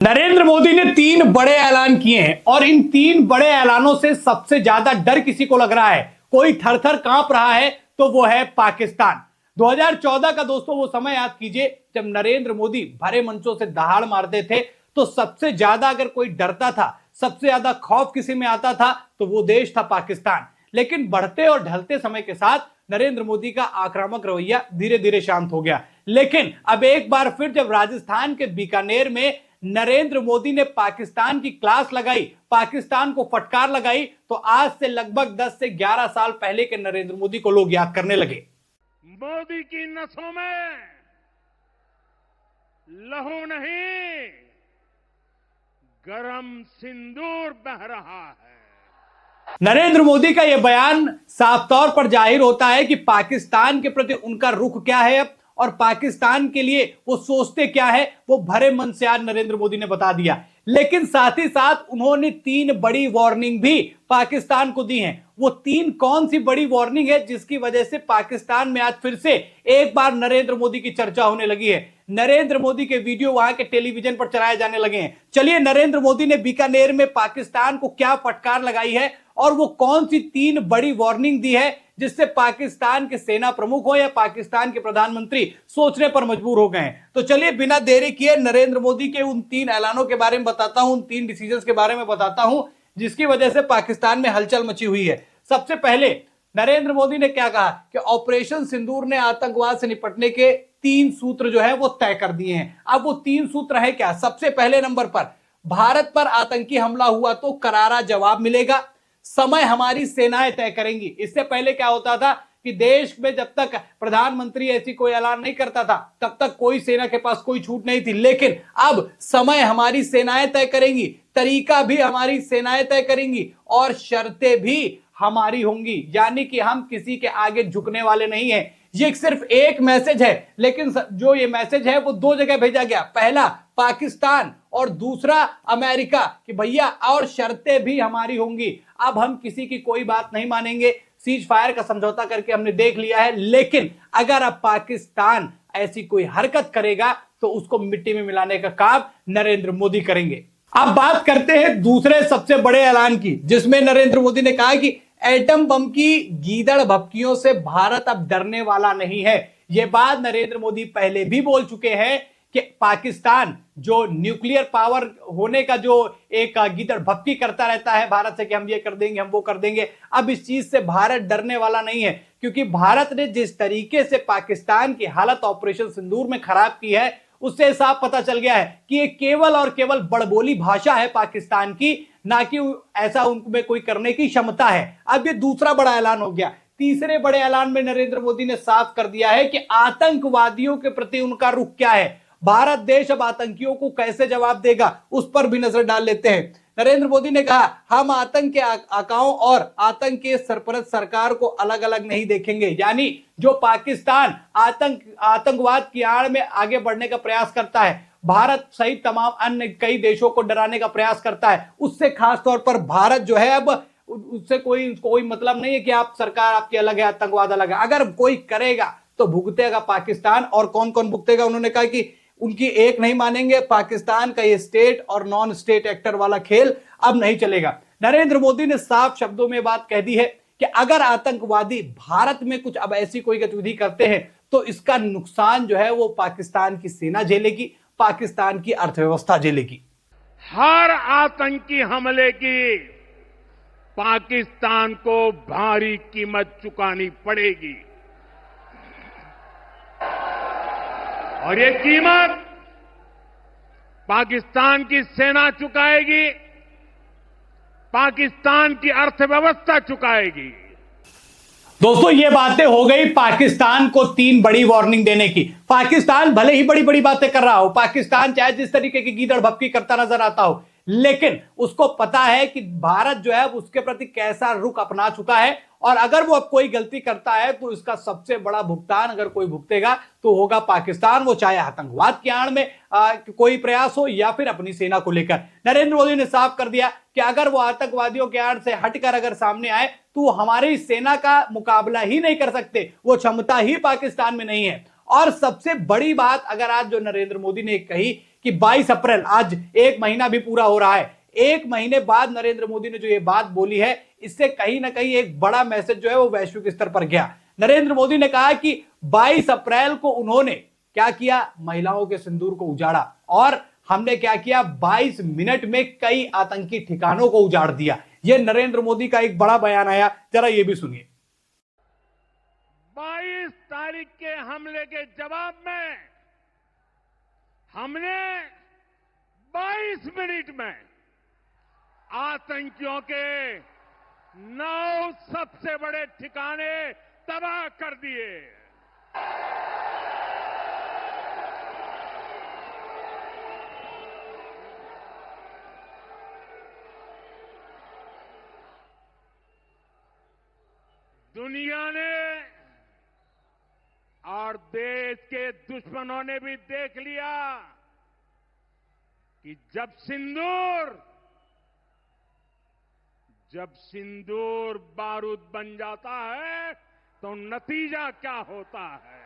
नरेंद्र मोदी ने 3 बड़े ऐलान किए हैं और इन 3 बड़े ऐलानों से सबसे ज्यादा डर किसी को लग रहा है, कोई थर-थर कांप रहा है, तो वो है पाकिस्तान। 2014 का दोस्तों वो समय याद कीजिए जब नरेंद्र मोदी भरे मंचों से दहाड़ मारते थे, तो सबसे ज्यादा अगर कोई डरता था, सबसे ज्यादा खौफ किसी में आता था, तो वो देश था पाकिस्तान। लेकिन बढ़ते और ढलते समय के साथ नरेंद्र मोदी का आक्रामक रवैया धीरे धीरे शांत हो गया। लेकिन अब एक बार फिर जब राजस्थान के बीकानेर में नरेंद्र मोदी ने पाकिस्तान की क्लास लगाई, पाकिस्तान को फटकार लगाई, तो आज से लगभग 10 से 11 साल पहले के नरेंद्र मोदी को लोग याद करने लगे। मोदी की नसों में लहू नहीं, गरम सिंदूर बह रहा है। नरेंद्र मोदी का यह बयान साफ तौर पर जाहिर होता है कि पाकिस्तान के प्रति उनका रुख क्या है अब, और पाकिस्तान के लिए वो सोचते क्या है, वो भरे मन से आज नरेंद्र मोदी ने बता दिया। लेकिन साथ ही साथ उन्होंने 3 बड़ी वार्निंग भी पाकिस्तान को दी हैं। वो 3 कौन सी बड़ी वार्निंग है जिसकी वजह से पाकिस्तान में आज फिर से एक बार नरेंद्र मोदी की चर्चा होने लगी है। नरेंद्र मोदी के वीडियो वहां के टेलीविजन पर चलाए जाने लगे हैं। चलिए नरेंद्र मोदी ने बीकानेर में पाकिस्तान को क्या फटकार लगाई है और वो कौन सी 3 बड़ी वार्निंग दी है जिससे पाकिस्तान के सेना प्रमुख हो या पाकिस्तान के प्रधानमंत्री सोचने पर मजबूर हो गए हैं। तो चलिए बिना देरी किए नरेंद्र मोदी के उन 3 ऐलानों के बारे में बताता हूं, उन 3 डिसीजंस के बारे में बताता हूं जिसकी वजह से पाकिस्तान में हलचल मची हुई है। सबसे पहले नरेंद्र मोदी ने क्या कहा कि ऑपरेशन सिंदूर ने आतंकवाद से निपटने के 3 सूत्र जो है वो तय कर दिए हैं। अब वो 3 सूत्र है क्या? सबसे पहले नंबर पर, भारत पर आतंकी हमला हुआ तो करारा जवाब मिलेगा, समय हमारी सेनाएं तय करेंगी। इससे पहले क्या होता था कि देश में जब तक प्रधानमंत्री ऐसी कोई ऐलान नहीं करता था तब तक कोई सेना के पास कोई छूट नहीं थी। लेकिन अब समय हमारी सेनाएं तय करेंगी, तरीका भी हमारी सेनाएं तय करेंगी और शर्तें भी हमारी होंगी, यानी कि हम किसी के आगे झुकने वाले नहीं हैं। ये सिर्फ एक मैसेज है, लेकिन जो ये मैसेज है वो 2 जगह भेजा गया, पहला पाकिस्तान और दूसरा अमेरिका, कि भैया और शर्तें भी हमारी होंगी। अब हम किसी की कोई बात नहीं मानेंगे, सीज फायर का समझौता करके हमने देख लिया है, लेकिन अगर अब पाकिस्तान ऐसी कोई हरकत करेगा तो उसको मिट्टी में मिलाने का काम नरेंद्र मोदी करेंगे। अब बात करते हैं दूसरे सबसे बड़े ऐलान की, जिसमें नरेंद्र मोदी ने कहा कि एटम बम की गीदड़ भभकियों से भारत अब डरने वाला नहीं है। यह बात नरेंद्र मोदी पहले भी बोल चुके हैं कि पाकिस्तान जो न्यूक्लियर पावर होने का जो एक गीदड़ भभकी करता रहता है भारत से कि हम ये कर देंगे, हम वो कर देंगे, अब इस चीज से भारत डरने वाला नहीं है, क्योंकि भारत ने जिस तरीके से पाकिस्तान की हालत ऑपरेशन सिंदूर में खराब की है उससे साफ पता चल गया है कि ये केवल और केवल बड़बोली भाषा है पाकिस्तान की, ना कि ऐसा उनमें कोई करने की क्षमता है। अब ये दूसरा बड़ा ऐलान हो गया। तीसरे बड़े ऐलान में नरेंद्र मोदी ने साफ कर दिया है कि आतंकवादियों के प्रति उनका रुख क्या है। भारत देश अब आतंकियों को कैसे जवाब देगा उस पर भी नजर डाल लेते हैं। नरेंद्र मोदी ने कहा, हम आतंक के आकाओं और आतंक के सरपरस्त सरकार को अलग अलग नहीं देखेंगे, यानी जो पाकिस्तान आतंकवाद की आड़ में आगे बढ़ने का प्रयास करता है, भारत सहित तमाम अन्य कई देशों को डराने का प्रयास करता है, उससे खास तौर पर भारत जो है अब उससे कोई मतलब नहीं है कि आप सरकार आपकी अलग है, आतंकवाद अलग है। अगर कोई करेगा तो भुगतेगा पाकिस्तान। और कौन कौन भुगतेगा? उन्होंने कहा कि उनकी एक नहीं मानेंगे, पाकिस्तान का ये स्टेट और नॉन स्टेट एक्टर वाला खेल अब नहीं चलेगा। नरेंद्र मोदी ने साफ शब्दों में बात कह दी है कि अगर आतंकवादी भारत में कुछ अब ऐसी कोई गतिविधि करते हैं तो इसका नुकसान जो है वो पाकिस्तान की सेना झेलेगी, पाकिस्तान की अर्थव्यवस्था झेलेगी। हर आतंकी हमले की पाकिस्तान को भारी कीमत चुकानी पड़ेगी और ये कीमत पाकिस्तान की सेना चुकाएगी, पाकिस्तान की अर्थव्यवस्था चुकाएगी। दोस्तों ये बातें हो गई पाकिस्तान को 3 बड़ी वार्निंग देने की। पाकिस्तान भले ही बड़ी बड़ी बातें कर रहा हो, पाकिस्तान चाहे जिस तरीके की गीदड़ भभकी करता नजर आता हो, लेकिन उसको पता है कि भारत जो है उसके प्रति कैसा रुख अपना चुका है, और अगर वो अब कोई गलती करता है तो इसका सबसे बड़ा भुगतान अगर कोई भुगतेगा तो होगा पाकिस्तान, वो चाहे आतंकवाद की आड़ में कोई प्रयास हो या फिर अपनी सेना को लेकर। नरेंद्र मोदी ने साफ कर दिया कि अगर वो आतंकवादियों के आड़ से हटकर अगर सामने आए तो हमारी सेना का मुकाबला ही नहीं कर सकते, वो क्षमता ही पाकिस्तान में नहीं है। और सबसे बड़ी बात अगर आज जो नरेंद्र मोदी ने कही कि 22 अप्रैल, आज एक महीना भी पूरा हो रहा है, एक महीने बाद नरेंद्र मोदी ने जो ये बात बोली है, इससे कहीं ना कहीं एक बड़ा मैसेज जो है वो वैश्विक स्तर पर गया। नरेंद्र मोदी ने कहा कि 22 अप्रैल को उन्होंने क्या किया, महिलाओं के सिंदूर को उजाड़ा, और हमने क्या किया, 22 मिनट में कई आतंकी ठिकानों को उजाड़ दिया। यह नरेंद्र मोदी का एक बड़ा बयान आया, जरा ये भी सुनिए। 22 तारीख के हमले के जवाब में हमने 22 मिनट में आतंकियों के 9 सबसे बड़े ठिकाने तबाह कर दिए। दुनिया ने और देश के दुश्मनों ने भी देख लिया कि जब सिंदूर बारूद बन जाता है तो नतीजा क्या होता है।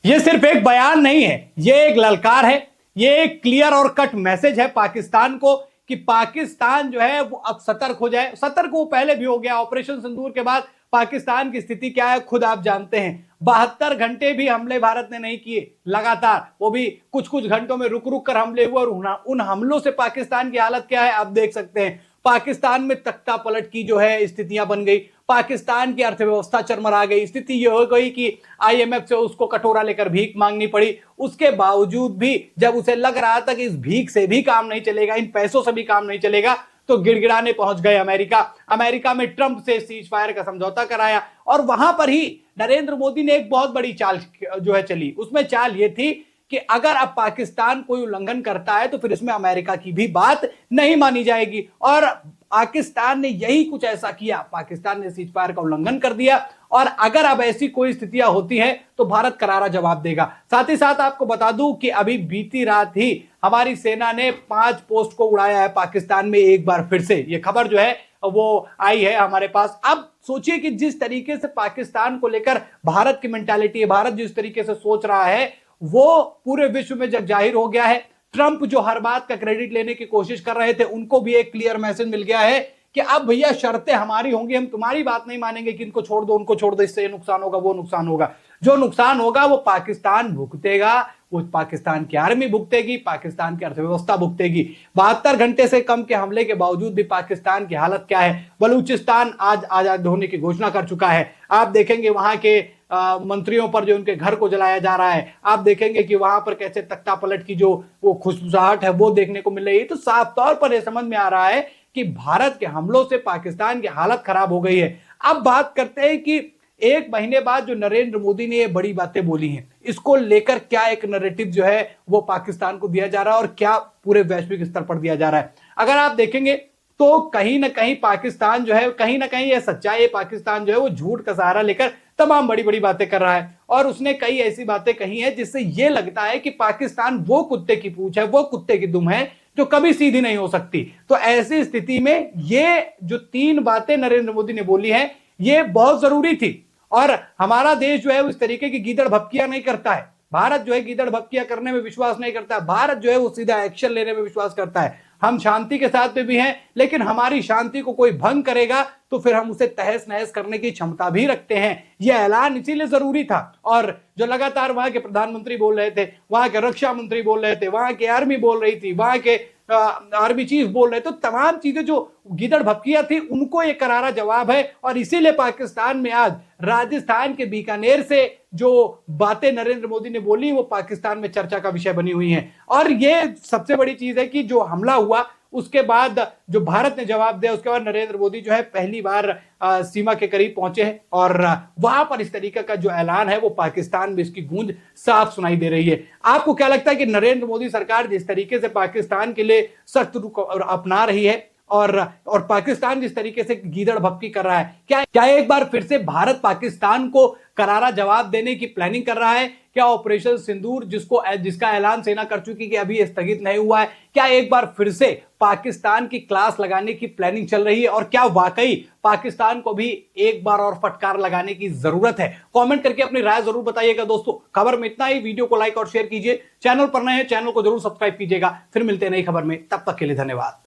यह सिर्फ एक बयान नहीं है, यह एक ललकार है, यह एक क्लियर और कट मैसेज है पाकिस्तान को कि पाकिस्तान जो है वो अब सतर्क हो जाए। सतर्क वो पहले भी हो गया। ऑपरेशन सिंदूर के बाद पाकिस्तान की स्थिति क्या है खुद आप जानते हैं। 72 घंटे भी हमले भारत ने नहीं किए लगातार, वो भी कुछ कुछ घंटों में रुक रुक कर हमले हुए, और उन हमलों से पाकिस्तान की हालत क्या है आप देख सकते हैं। पाकिस्तान में तख्ता पलट की जो है स्थितियां बन गई, पाकिस्तान की अर्थव्यवस्था चरमरा गई। स्थिति यह हो गई कि आईएमएफ से उसको कटोरा लेकर भीख मांगनी पड़ी। उसके बावजूद भी जब उसे लग रहा था कि इस भीख से भी काम नहीं चलेगा, इन पैसों से भी काम नहीं चलेगा, तो गिड़गिड़ाने पहुंच गए अमेरिका। अमेरिका में ट्रंप से सीज फायर का समझौता कराया, और वहां पर ही नरेंद्र मोदी ने एक बहुत बड़ी चाल जो है चली। उसमें चाल यह थी कि अगर अब पाकिस्तान कोई उल्लंघन करता है तो फिर इसमें अमेरिका की भी बात नहीं मानी जाएगी। और पाकिस्तान ने यही कुछ ऐसा किया, पाकिस्तान ने सीज फायर का उल्लंघन कर दिया, और अगर अब ऐसी कोई स्थितियां होती हैं तो भारत करारा जवाब देगा। साथ ही साथ आपको बता दूं कि अभी बीती रात ही हमारी सेना ने 5 पोस्ट को उड़ाया है पाकिस्तान में एक बार फिर से। यह खबर जो है वो आई है हमारे पास। अब सोचिए कि जिस तरीके से पाकिस्तान को लेकर भारत की मेंटालिटी है, भारत जिस तरीके से सोच रहा है, वो पूरे विश्व में जब जाहिर हो गया है। ट्रंप जो हर बात का क्रेडिट लेने की कोशिश कर रहे थे, उनको भी एक क्लियर मैसेज मिल गया है कि अब भैया शर्तें हमारी होंगी, हम तुम्हारी बात नहीं मानेंगे कि इनको छोड़ दो, उनको छोड़ दो, इससे ये नुकसान होगा, वो नुकसान होगा। जो नुकसान होगा वो पाकिस्तान भुगतेगा, वो पाकिस्तान की आर्मी भुगतेगी, पाकिस्तान की अर्थव्यवस्था भुगतेगी। 72 घंटे से कम के हमले के बावजूद भी पाकिस्तान की हालत क्या है। बलूचिस्तान आज आजाद होने की घोषणा कर चुका है। आप देखेंगे वहां के मंत्रियों पर जो उनके घर को जलाया जा रहा है, आप देखेंगे कि वहां पर कैसे तख्ता पलट की जो वो खुशबुसाहट है वो देखने को मिल रही है। तो साफ तौर पर यह समझ में आ रहा है कि भारत के हमलों से पाकिस्तान की हालत खराब हो गई है। अब बात करते हैं कि एक महीने बाद जो नरेंद्र मोदी ने ये बड़ी बातें बोली हैं, इसको लेकर क्या एक नैरेटिव जो है वो पाकिस्तान को दिया जा रहा है और क्या पूरे वैश्विक स्तर पर दिया जा रहा है। अगर आप देखेंगे तो कहीं ना कहीं पाकिस्तान जो है, कहीं ना कहीं यह सच्चाई है, पाकिस्तान जो है वो झूठ का सहारा लेकर तमाम बड़ी बड़ी बातें कर रहा है। और उसने कई ऐसी बातें कही हैं जिससे यह लगता है कि पाकिस्तान वो कुत्ते की पूंछ है, वो कुत्ते की दुम है जो कभी सीधी नहीं हो सकती। तो ऐसी स्थिति में ये जो 3 बातें नरेंद्र मोदी ने बोली हैं, ये बहुत जरूरी थी। और हमारा देश जो है उस तरीके की गीदड़ भपकियां नहीं करता है। भारत जो है गीदड़ भपकियां करने में विश्वास नहीं करता है। भारत जो है वो सीधा एक्शन लेने में विश्वास करता है। हम शांति के साथ में भी हैं, लेकिन हमारी शांति को कोई भंग करेगा तो फिर हम उसे तहस नहस करने की क्षमता भी रखते हैं। यह ऐलान इसीलिए जरूरी था। और जो लगातार वहां के प्रधानमंत्री बोल रहे थे, वहां के रक्षा मंत्री बोल रहे थे, वहां की आर्मी बोल रही थी, वहां के आर्मी चीफ बोल रहे, तो तमाम चीजें जो गीदड़ भपकियां थी उनको एक करारा जवाब है। और इसीलिए पाकिस्तान में आज राजस्थान के बीकानेर से जो बातें नरेंद्र मोदी ने बोली वो पाकिस्तान में चर्चा का विषय बनी हुई हैं। और ये सबसे बड़ी चीज है कि जो हमला हुआ उसके बाद जो भारत ने जवाब दिया, उसके बाद नरेंद्र मोदी जो है पहली बार सीमा के करीब पहुंचे हैं और वहां पर इस तरीके का जो ऐलान है वो पाकिस्तान में इसकी गूंज साफ सुनाई दे रही है। आपको क्या लगता है कि नरेंद्र मोदी सरकार जिस तरीके से पाकिस्तान के लिए सख्त रुख अपना रही है और पाकिस्तान जिस तरीके से गीदड़ भक्की कर रहा है, क्या एक बार फिर से भारत पाकिस्तान को करारा जवाब देने की प्लानिंग कर रहा है? क्या ऑपरेशन सिंदूर जिसका ऐलान सेना कर चुकी कि अभी स्थगित नहीं हुआ है, क्या एक बार फिर से पाकिस्तान की क्लास लगाने की प्लानिंग चल रही है? और क्या वाकई पाकिस्तान को भी एक बार और फटकार लगाने की जरूरत है? कमेंट करके अपनी राय जरूर बताइएगा दोस्तों। खबर में इतना ही। वीडियो को लाइक और शेयर कीजिए। चैनल पर नए हैं, चैनल को जरूर सब्सक्राइब कीजिएगा। फिर मिलते हैं नई खबर में, तब तक के लिए धन्यवाद।